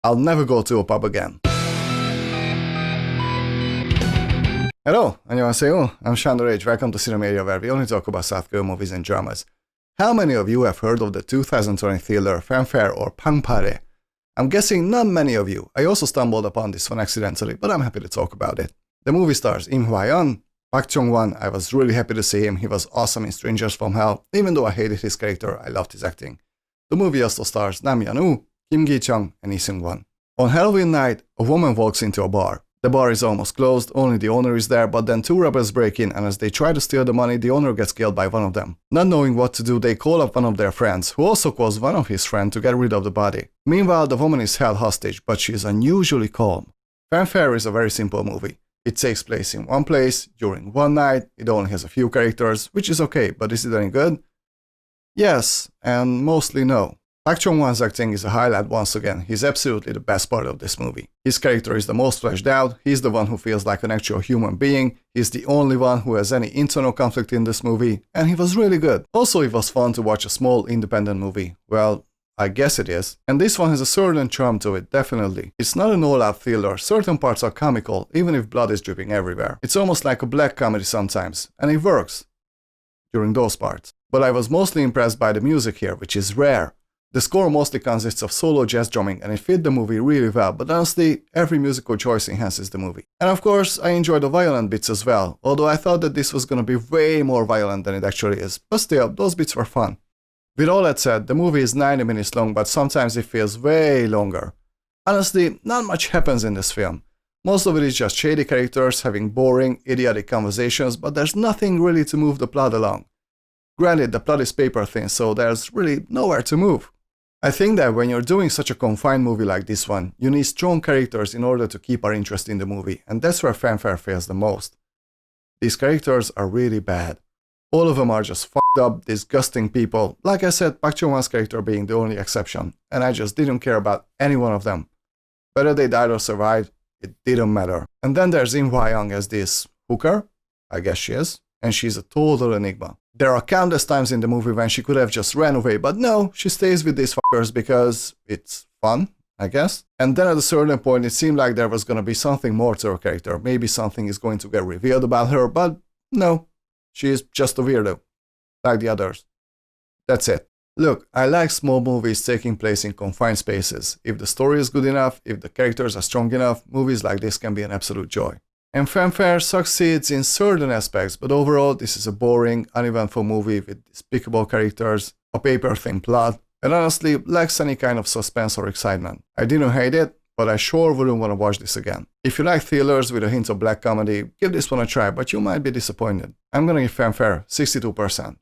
I'll never go to a pub again. Hello, 안녕하세요. I'm Shandor. Welcome to Cinemarea, where we only talk about South Korean movies and dramas. How many of you have heard of the 2020 thriller Fanfare or Fanfare? I'm guessing not many of you. I also stumbled upon this one accidentally, but I'm happy to talk about it. The movie stars Hwa-young, Jong-hwan. I was really happy to see him. He was awesome in Strangers from Hell. Even though I hated his character, I loved his acting. The movie also stars Yeon-woo, Ki-jung, and Yeon-woo. On Halloween night, a woman walks into a bar. The bar is almost closed, only the owner is there, but then two robbers break in, and as they try to steal the money, the owner gets killed by one of them. Not knowing what to do, they call up one of their friends, who also calls one of his friends to get rid of the body. Meanwhile, the woman is held hostage, but she is unusually calm. Fanfare is a very simple movie. It takes place in one place, during one night, it only has a few characters, which is okay, but is it any good? Yes, and mostly no. Jong-hwan's acting is a highlight once again. He's absolutely the best part of this movie. His character is the most fleshed out, he's the one who feels like an actual human being, he's the only one who has any internal conflict in this movie, and he was really good. Also, it was fun to watch a small independent movie. Well, I guess it is. And this one has a certain charm to it, definitely. It's not an all-out thriller, certain parts are comical, even if blood is dripping everywhere. It's almost like a black comedy sometimes, and it works during those parts. But I was mostly impressed by the music here, which is rare. The score mostly consists of solo jazz drumming and it fit the movie really well, but honestly, every musical choice enhances the movie. And of course, I enjoy the violent bits as well, although I thought that this was gonna be way more violent than it actually is, but still, those bits were fun. With all that said, the movie is 90 minutes long, but sometimes it feels way longer. Honestly, not much happens in this film. Most of it is just shady characters having boring, idiotic conversations, but there's nothing really to move the plot along. Granted, the plot is paper thin, so there's really nowhere to move. I think that when you're doing such a confined movie like this one, you need strong characters in order to keep our interest in the movie, and that's where Fanfare fails the most. These characters are really bad. All of them are just fucked up, disgusting people, like I said, Park Chung-hwan's character being the only exception, and I just didn't care about any one of them. Whether they died or survived, it didn't matter. And then there's Hwa-young as this hooker, I guess she is, and she's a total enigma. There are countless times in the movie when she could have just ran away, but no, she stays with these fuckers because it's fun, I guess. And then at a certain point it seemed like there was gonna be something more to her character, maybe something is going to get revealed about her, but no, she is just a weirdo, like the others. That's it. Look, I like small movies taking place in confined spaces. If the story is good enough, if the characters are strong enough, movies like this can be an absolute joy. And Fanfare succeeds in certain aspects, but overall this is a boring, uneventful movie with despicable characters, a paper-thin plot, and honestly lacks any kind of suspense or excitement. I didn't hate it, but I sure wouldn't want to watch this again. If you like thrillers with a hint of black comedy, give this one a try, but you might be disappointed. I'm gonna give Fanfare 62%.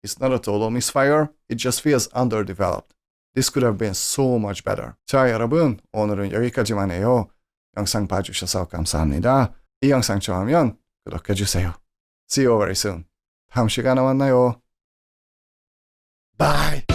It's not a total misfire, it just feels underdeveloped. This could have been so much better. 자 여러분, 오늘은 여기까지만 해요. 영상 봐주셔서 감사합니다. 이 영상 좋아하면 구독해주세요. See you very soon. 다음 시간에 만나요. Bye!